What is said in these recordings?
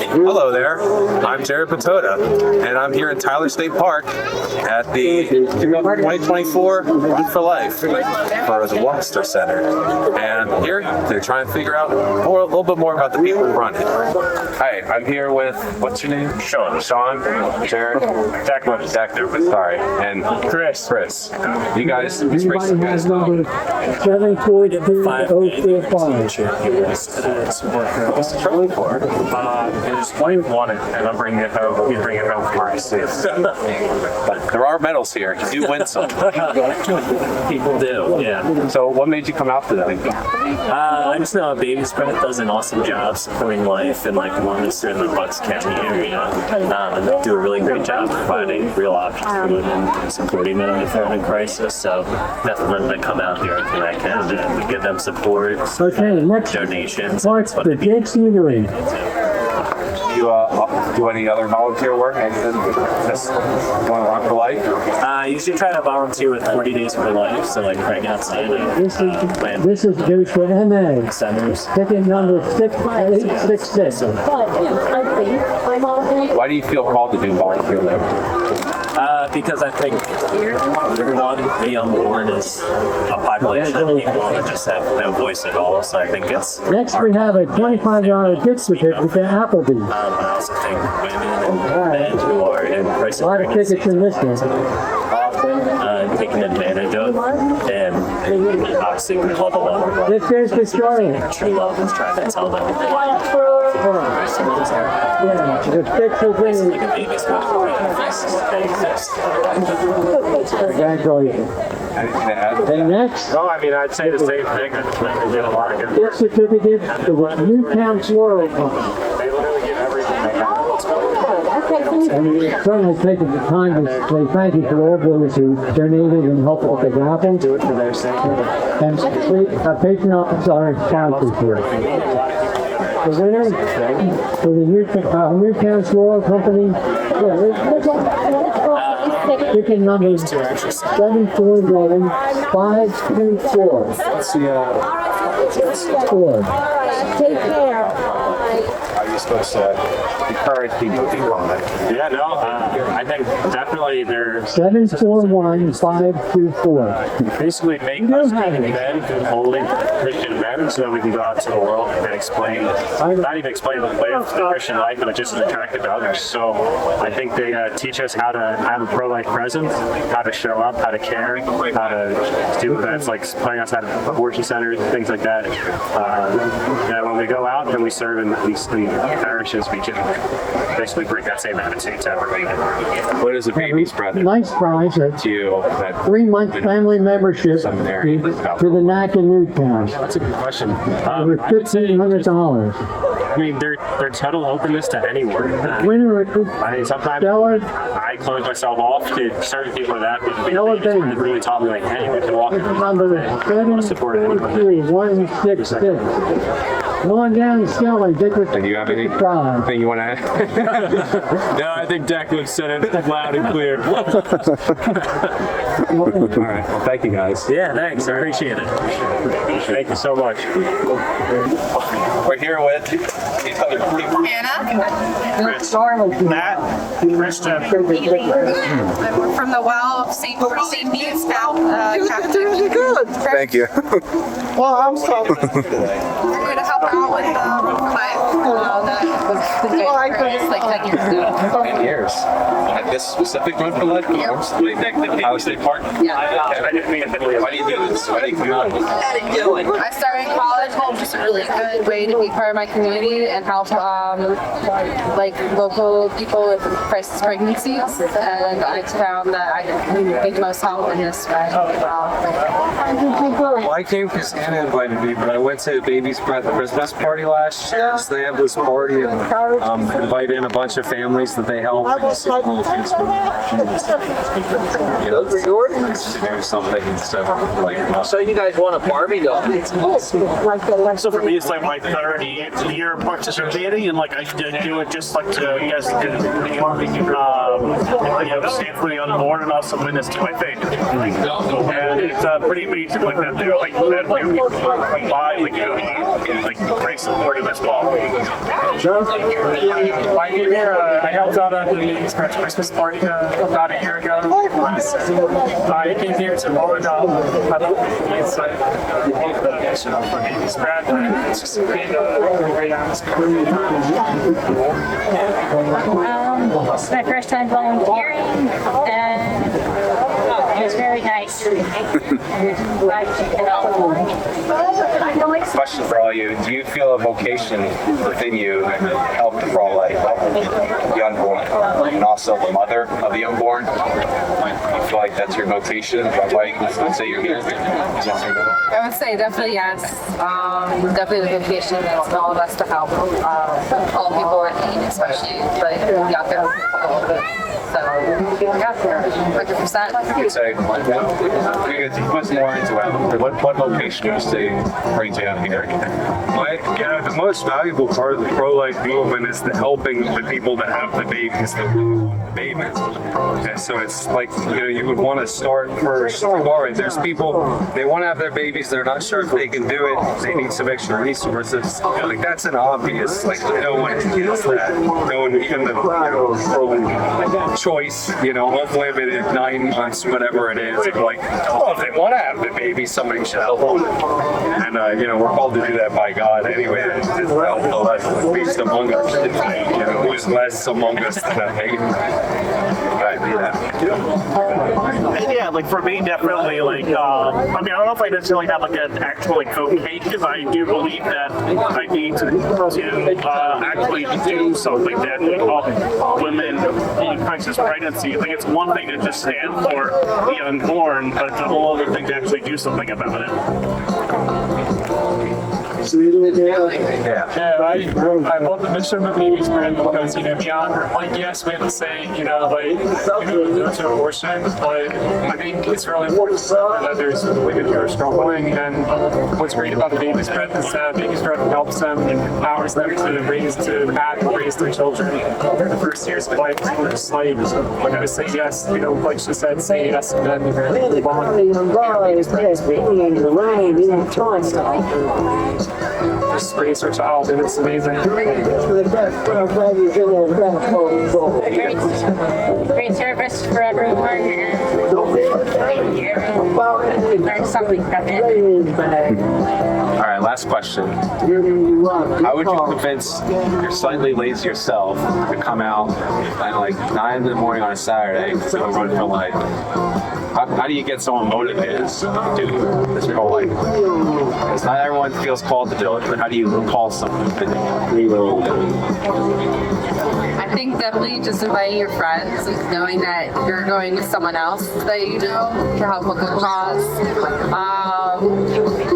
Hello there, I'm Jared Patoda, and I'm here in Tyler State Park at the 2024 Food for Life for the Webster Center. And here, they're trying to figure out a little bit more about the people who run it. Hi, I'm here with, what's your name? Sean, Jared, Declan, sorry, and Chris. You guys, which race you guys know? 74205. What's the trophy for? his wife won it, and I'm bringing it home. He's bringing it home for us. But there are medals here. You do win some. People do, yeah. So what made you come out to that? I just know Baby's Breath does an awesome job supporting life in like Warminster and the Bucks County area. And they do a really great job providing real options for women and supporting them if they're in a crisis. So definitely when they come out here, I can and give them support, Okay, next donations. part's the Jake's Eatery. You do any other volunteer work other than just going around for life? I usually try to volunteer with 40 Days for Life, so like right outside This is due for MA. centers. Ticket number 6866. Why do you feel called to do volunteer work? Because I think one, the unborn is a population of people that just have no voice at all. So I think it's. Next, we have a $25 gift certificate to Applebee's. I also think women and men who are in crisis A lot of tickets in this one. taken advantage of, and obviously we love a lot. This is Victoria. True love is trying to tell them. Yeah, the sticks will bring Like a baby's Congratulations. Anything to add? And next, No, I mean, I'd say the same thing. I think they did a lot of good work. gift certificate to the Newtown Floral Company. They literally give everything they have. And we've certainly taken the time to say thank you to all those who donated and helped with the raffle. Do it for their sake. And patrons are sponsors here. The winner for the Newtown Floral Company, ticket number 741-524. What's the, Take care. are you supposed to encourage people to go on it? Yeah, no, I think definitely they're 741-524. basically make us men holy Christian men so that we can go out to the world and explain, not even explain the way of the Christian life, but just as attractive to others. So I think they teach us how to have a pro-life presence, how to show up, how to care, how to do events like playing outside of abortion centers, things like that. When we go out and we serve in these parishes, we can basically bring that same attitude to everybody. What is a baby's breath Nice prize, a to you? That 3-month family membership to the NAC in Newtown. That's a good question. Over $1,500. I mean, they're total openness to anyone. Winner I mean, sometimes Stellar I close myself off to certain people that Elevator. really taught me like, hey, we can walk in. number Support anyone. 73166. Come on down, Stellar. do you have anything you want to add? No, I think Declan said it loud and clear. All right. Well, thank you guys. Yeah, thanks. I appreciate it. Thank you so much. We're here with these other people. Matt, Krista, I'm from the Well of St. Bede's Catholic. Thank you. We're going to help out with the like 10 years ago. 10 years. At this specific run for life? Tyler State Park? Yeah. I didn't mean to Why do you do this? Why do you come out? I started in college, just a really good way to be part of my community and help like local people with crisis pregnancies. And I found that I could get the most help in this way. Well, I came because Anna invited me, but I went to Baby's Breath Christmas party last year. So they have this party and invite in a bunch of families that they help. So Jordan. do something instead of like. So you guys want a Barbie doll? So for me, it's like my third year participating, and like I did do it just like to safely on board and also witness to my faith. And it's pretty amazing like that they're like buy like pretty supportive as well. I helped out at the Christmas party about a year ago. I came here to Roland. It's just a great atmosphere. It's my first time volunteering, and it was very nice. Question for all you: do you feel a vocation within you to help the pro-life, the unborn, and also the mother of the unborn? You feel like that's your vocation? Why let's say you're here? Is that your goal? I would say definitely yes. Definitely the vocation of all of us to help all people in need, especially like young people. So yeah, 100%. You'd say, we get much more into it. What vocation would you say brings you out here? The most valuable part of the pro-life movement is the helping the people that have the babies that really want the babies. And so it's like, you would want to start first. There's people, they want to have their babies, they're not sure if they can do it, they need some extra resources. Like that's an obvious, like no one gets that. No one, even the choice, unlimited 9 months, whatever it is. Like, if they want to have the baby, somebody should help them. And, we're called to do that by God anyway. To help the less least among us. Who's less among us than that baby? Yeah, like for me, definitely. Like, I don't know if I necessarily have like an actual like vocation. I do believe that I need to actually do something that would help women in crisis pregnancy. Like, it's one thing to just stand for the unborn, but it's a whole other thing to actually do something about it. Yeah, I love the mission of the baby spread because, beyond, like, yes, we have to say, no to abortion, but I think it's really important to know that there's women who are struggling, and what's great about the baby spread is that baby spread helps them and empowers them to raise their children in the first years of life. Just like, we're going to say yes, like she said, say yes, and then move on. Just raise her child, and it's amazing. Great service for everyone, and learn something from it. All right, last question. How would you convince your slightly lazier self to come out at like 9 in the morning on a Saturday to go run for life? How do you get someone motivated to do this pro-life? Because not everyone feels called to do it, but how do you call someone to do it? I think definitely just inviting your friends, knowing that you're going with someone else that you know to help a good cause.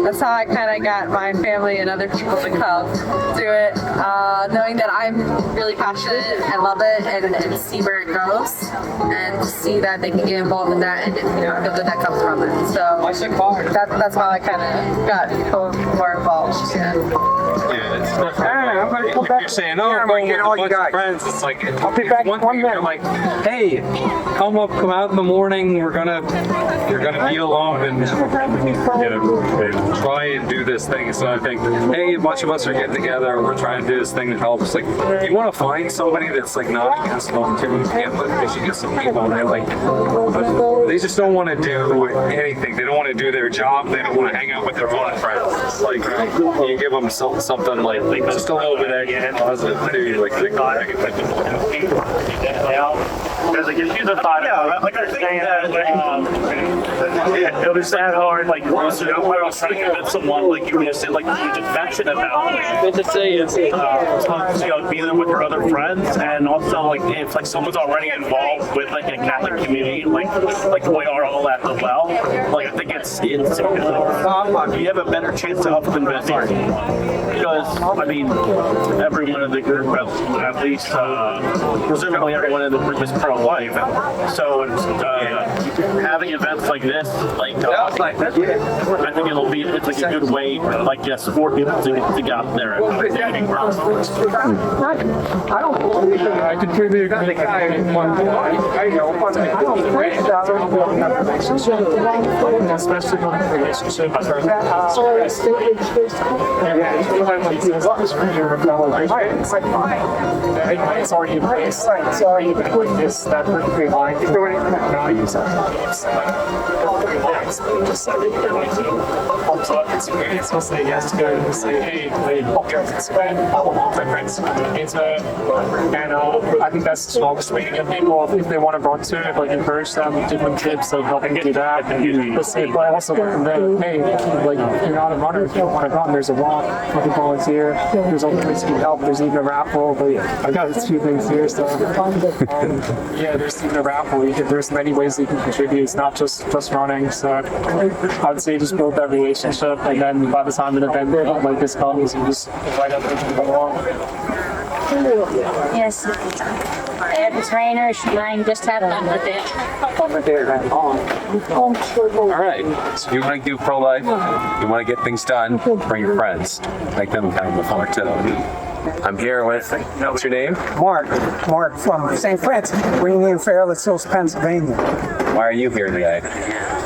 That's how I kind of got my family and other people to come do it. Knowing that I'm really passionate and love it, and see where it goes, and see that they can get involved in that, and how good that comes from it. So that's how I kind of got more involved. Yeah, it's if you're saying, go with a bunch of friends, it's like, one thing you're like, hey, come out in the morning, you're gonna be alone and Try and do this thing. So I think, hey, a bunch of us are getting together, we're trying to do this thing to help. It's like, you want to find somebody that's like not against volunteering, but they should get some people, and they're like, they just don't want to do anything. They don't want to do their job. They don't want to hang out with their own friends. It's like, you give them something like just a little bit of positive too, like Because like, if you the thought, like I think that it was that hard. Like, when I was trying to convince someone, like you were just like you're just passionate about. Good to say is, be there with your other friends, and also like if like someone's already involved with like a Catholic community, like we are all at the well. Like I think it's you have a better chance of investing because I mean everyone in the group, at least presumably everyone in the group is pro-life. So having events like this, like I think it's like a good way, like yes, for people to get out there and getting around. I contribute especially on a relationship. It's already in place. It's already with this, that perfectly line. Is there any values experience will say yes to go and say, hey, it's my friends. And I think that's the strongest way to get people if they want to volunteer, like encourage them, give them tips of helping do that. But I also recommend, hey, like you're not a runner, if you don't want to run, there's a walk, you can volunteer, there's other ways you can help, there's even a raffle, but I got two things here, so yeah, there's even a raffle, there's many ways you can contribute, it's not just running, so I would say just build that relationship, and then by the time an event like this comes, you just invite other people to go along. Yes. The trainers, mine just have done with it. All right. So you want to do pro-life, you want to get things done, bring your friends. Make them kind of look forward to it. I'm here with, what's your name? Mark from St. Francis, bringing in Fairless Hills, Pennsylvania. Why are you here today?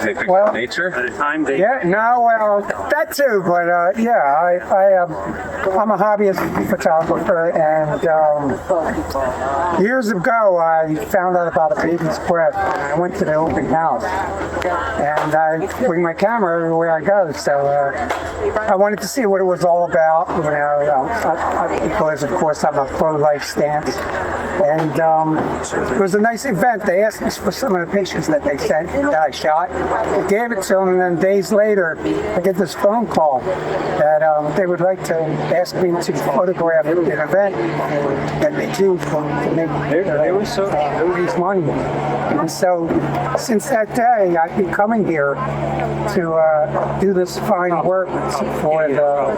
Take a picture of nature? Yeah, no, well, that too, but I'm a hobbyist photographer, and years ago I found out about a baby's breath, and I went to the open house, and I bring my camera everywhere I go, so I wanted to see what it was all about, you know, because of course I'm a pro-life stance, and it was a nice event. They asked me for some of the pictures that they sent, that I shot. I gave it to them, and then days later, I get this phone call that they would like to ask me to photograph an event that they do to make raise money. And so, since that day, I've been coming here to do this fine work for the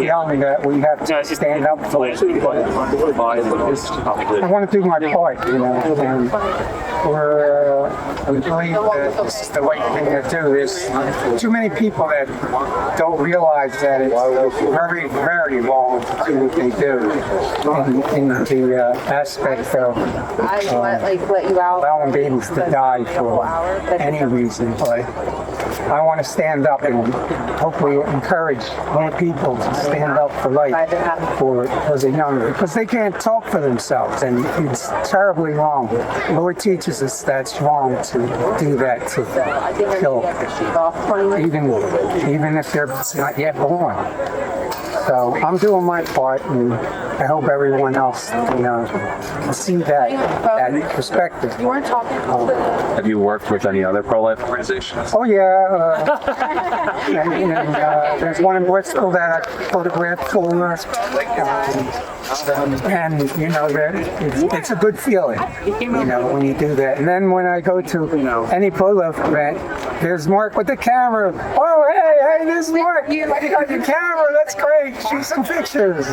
young that we have to stand up for. I want to do my part, you know, and I believe that this is the right thing to do. There's too many people that don't realize that it's very, very wrong to do what they do in the aspect of allowing babies to die for any reason. But I want to stand up and hopefully encourage more people to stand up for life for the young, because they can't talk for themselves, and it's terribly wrong. The Lord teaches us that's wrong to do that, to kill, even if they're not yet born. So I'm doing my part, and I hope everyone else can see that perspective. Have you worked with any other pro-life organizations? Oh yeah, and there's one in Bristol that I photographed for, and you know it's a good feeling, you know, when you do that. And then when I go to any pro-life event, there's Mark with the camera. Oh hey, this is Mark. You got your camera. That's great. Shoot some pictures.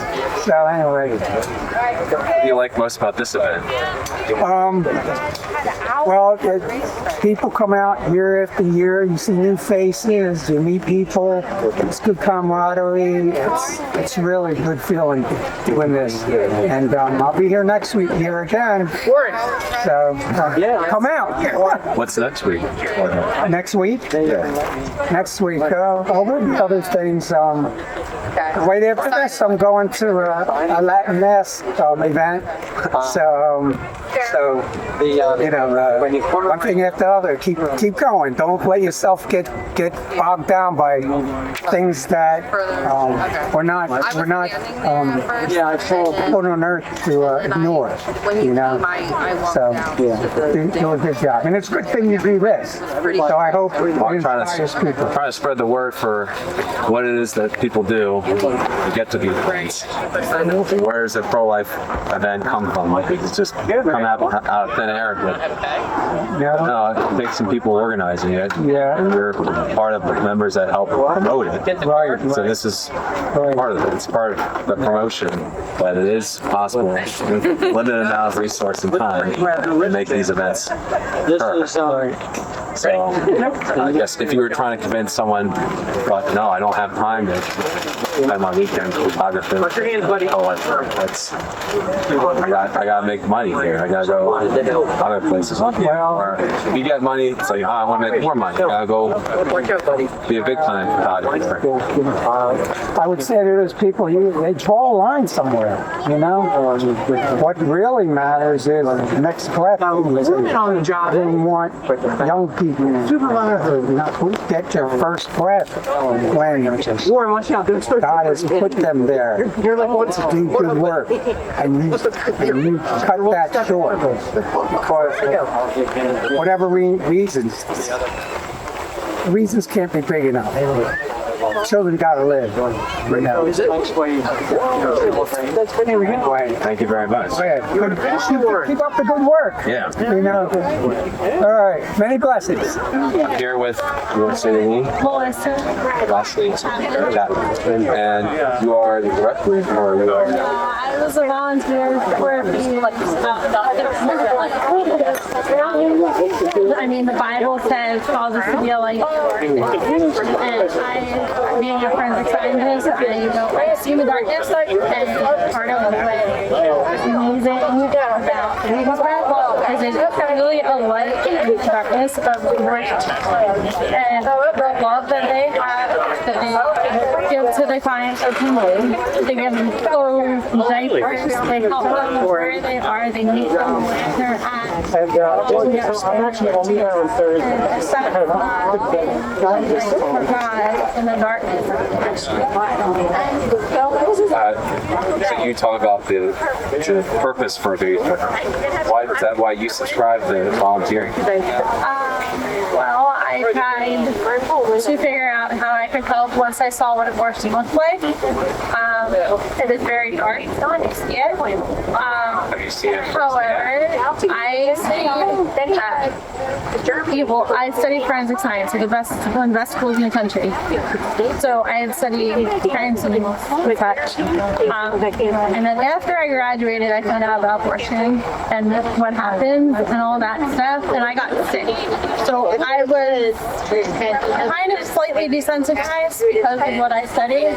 So anyway, What do you like most about this event? well, people come out year after year. You see new faces. You meet people. It's good camaraderie. It's really good feeling doing this. And I'll be here next week here again. So come out. What's next week? Next week? Next week. Over the other things. Right after this, I'm going to a Latin Mass event. So one thing after the other. Keep going. Don't let yourself get bogged down by things that we're not put on earth to ignore. You know. So do a good job, and it's a good thing you do this. So I hope I'm trying to spread the word for what it is that people do to get to these events. Where does a pro-life event come from? It's just come out of thin an Arabic. Yeah. No, it takes some people organizing it. Yeah. And we're part of the members that help promote it. Right. So this is part of it. It's part of the promotion, but it is possible with limited amount of resource and time to make these events occur. So I guess if you were trying to convince someone, but no, I don't have time to spend my weekend photography. Oh, I gotta make money here. I gotta go other places. Or if you get money, it's like, I want to make more money. I gotta go be a big time photographer. I would say to those people, they draw a line somewhere, you know? What really matters is the next breath. They want young people to get their first breath when God has put them there to do good work. And you cut that short because whatever reasons can't be big enough. Children gotta live. You know. Thank you very much. Keep up the good work. Yeah. You know. All right. Many blessings. I'm here with your city, Leslie, and you are the director, or you are? I was a volunteer for a few, I mean, the Bible says, calls us to be a light. And being a forensic scientist, I see the darkness, and part of what is amazing about Baby's Breath is it's really a light in the darkness of the world. And the love that they have, that they give to the clients of community, they give them clothes, diapers, they help them where they are, they meet them where they're at. And in the darkness. So you talk about the purpose for Baby's Breath. Why is that? Why you subscribe to volunteering? Well, I tried to figure out how I could help once I saw what abortion looked like. It is very dark. Have you seen it? However, I studied forensic science at one of the best schools in the country. So I had studied crime scenes with touch. And then after I graduated, I found out about abortion and what happens and all that stuff, and I got sick. So I was kind of slightly desensitized because of what I studied,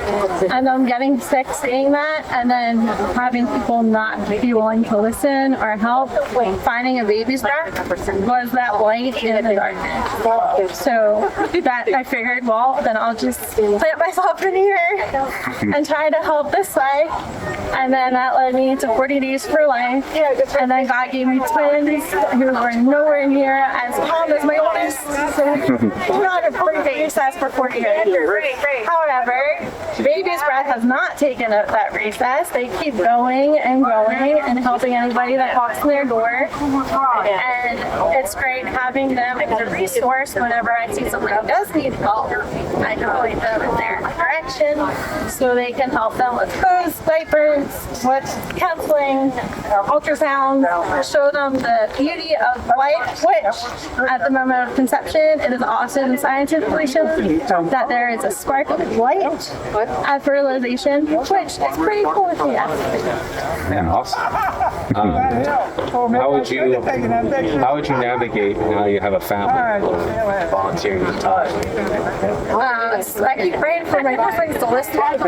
and I'm getting sick seeing that, and then having people not be willing to listen or help. Finding a Baby's Breath was that light in the darkness. So that I figured, well, then I'll just plant myself in here and try to help this way. And then that led me to 40 Days for Life. And then God gave me twins who were nowhere near as calm as my oldest. So we're not a 40 day recess for 40 years. However, Baby's Breath has not taken up that recess. They keep going and helping anybody that walks in their door. And it's great having them as a resource whenever I see someone who does need help. I can point them in their direction so they can help them with clothes, diapers, with counseling, ultrasound, show them the beauty of life, which at the moment of conception, it is also scientifically shown that there is a spark of light at fertilization, which is pretty cool if you ask me. Yeah, awesome. How would you navigate now you have a family volunteering your time? I keep praying for my blessings to listen. I'm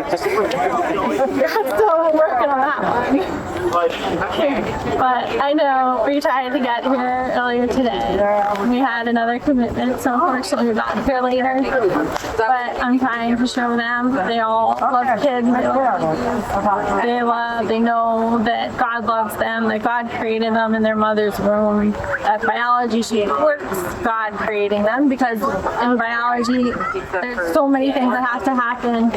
still working on that one. But I know we tried to get here earlier today. We had another commitment, so unfortunately we got here later. But I'm trying to show them they all love kids. They know that God loves them, that God created them in their mother's womb. That biology supports God creating them, because in biology there's so many things that have to happen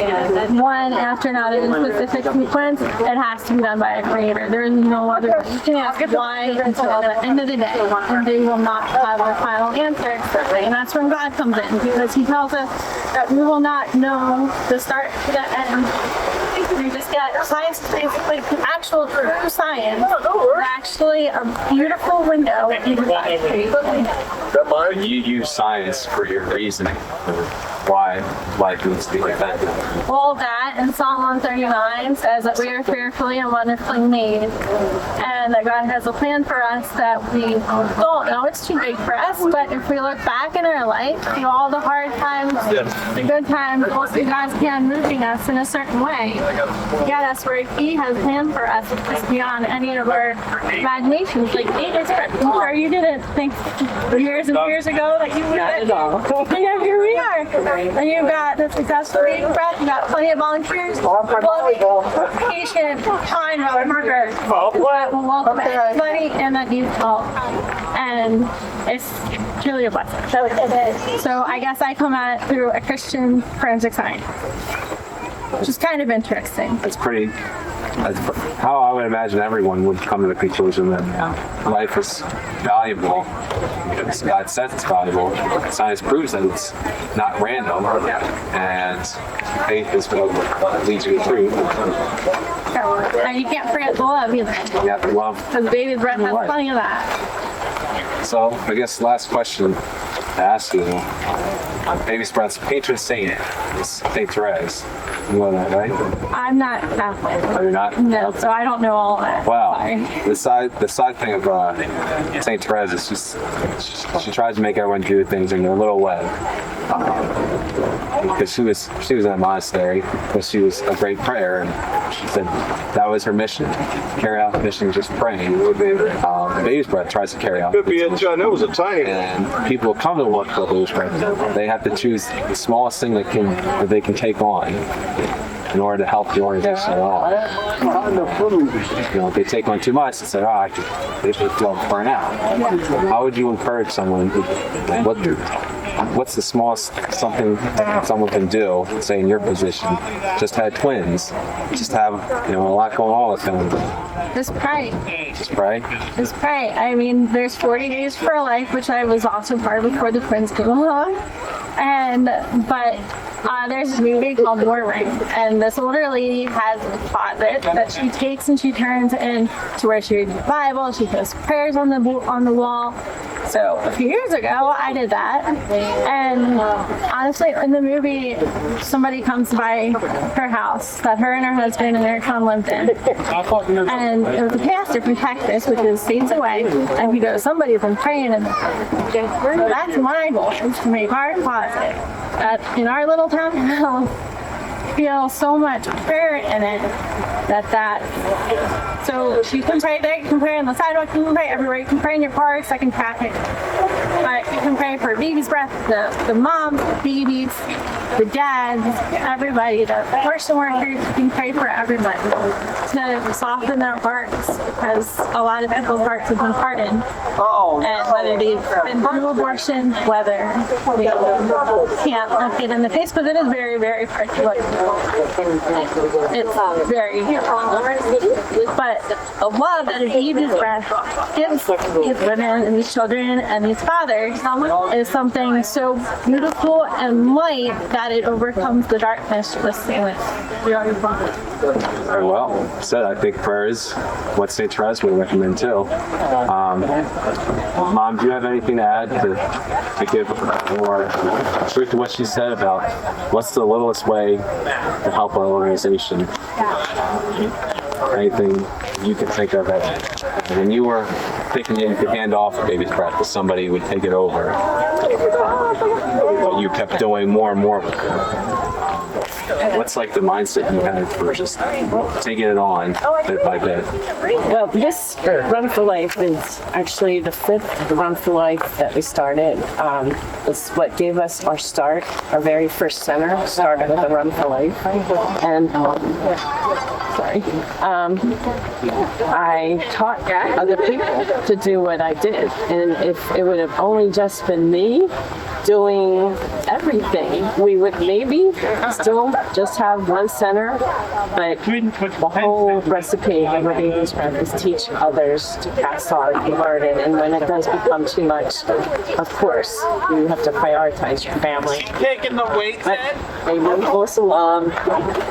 one after another in a specific sequence. It has to be done by a creator. There is no other. You can ask why until the end of the day, and they will not have a final answer. And that's when God comes in, because He tells us that we will not know the start to the end You just get science is basically actual true science. It's actually a beautiful window into You use science for your reasoning. Why life needs to be like that. all that in Psalm 139 says that we are fearfully and wonderfully made, and that God has a plan for us that we don't know it's too big for us. But if we look back in our life, through all the hard times, the good times, we'll see God's hand moving us in a certain way. Get us where He has planned for us is beyond any of our imaginations. Like I'm sure you didn't think years and years ago that you would. Not at all. And here we are. And you've got the successful Babies Breath, you've got plenty of volunteers, patient, kind, worker. We'll welcome everybody and that needs help. And it's truly a blessing. So I guess I come at it through a Christian forensic science, which is kind of interesting. That's pretty. That's how I would imagine everyone would come to the conclusion that life is valuable. Because God says it's valuable. Science proves that it's not random. And faith is what leads you to truth. And you can't forget the love either. You have to love. Because Baby's Breath has plenty of that. So I guess last question to ask you. Baby's Breath's patron saint is Saint Therese. You know that, right? I'm not Catholic. Oh, you're not? No, so I don't know all that. Wow. Sorry. The side thing of Saint Therese is just she tries to make everyone do things in their little way. Because she was in a monastery, but she was a great prayer, and she said that was her mission. Carry out the mission, just praying. Baby's Breath tries to carry out. Could be a John. It was a tiny. And people come to look for Baby's Breath. They have to choose the smallest thing that they can take on in order to help the organization along. You know, if they take on too much, they say, they feel burn out. How would you encourage someone? What's the smallest something someone can do, say in your position? Just had twins, just have a lot going on with them. Just pray. Just pray. Just pray. I mean, there's 40 Days for Life, which I was also part of before the twins came along. But there's this movie called War Ring, and this older lady has a closet that she takes and she turns into where she reads the Bible. She puts prayers on the wall. So a few years ago, I did that, and honestly, in the movie, somebody comes by her house that her and her husband and their son lived in, and it was a pastor from Texas, which is states away, and he goes, somebody's been praying, and that's my goal, is to make our closet in our little town feel so much prayer in it so you can pray there, you can pray on the sidewalk, you can pray everywhere, you can pray in your car, second traffic, but you can pray for Baby's Breath, the moms, the babies, the dads, everybody, the abortion workers. You can pray for everybody to soften their hearts, because a lot of people's hearts have been hardened. And whether they've been through abortion, whether they can't look it in the face, but it is very, very hard to look. It's very but a love that a Baby's Breath gives these women and these children and these fathers is something so beautiful and light that it overcomes the darkness within. Very well said. I think prayer is what St. Therese would recommend too. Mom, do you have anything to add to give more truth to what she said about what's the littlest way to help our organization? Anything you can think of it. And when you were thinking you could hand off Baby's Breath to somebody who would take it over, but you kept doing more and more. What's like the mindset you had for just taking it on bit by bit? Well, this Run for Life is actually the 5th Run for Life that we started. It's what gave us our start. Our very first center started with the Run for Life. And I taught other people to do what I did. And if it would have only just been me doing everything, we would maybe still just have one center, but the whole recipe of Baby's Breath is teach others to pass on and learn it. And when it does become too much, of course, you have to prioritize your family. Taking the weight, but they will go along.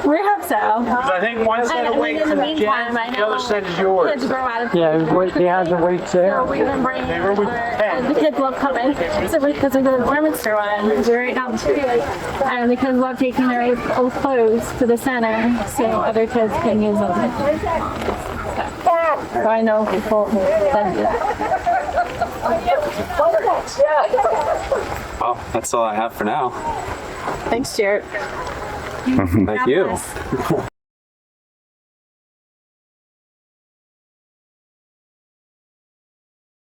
We have so. I think one set of weights in the is meantime, I the know other set is kids yours. grow out of Yeah, he has a weight there. So we've been bringing the kids love coming. So because we go to the Warminster one, because we're right down the street. And the kids love taking their old clothes to the center so other kids can use them. So I know people that do that. Well, that's all I have for now. Thanks, Jared. Thank you.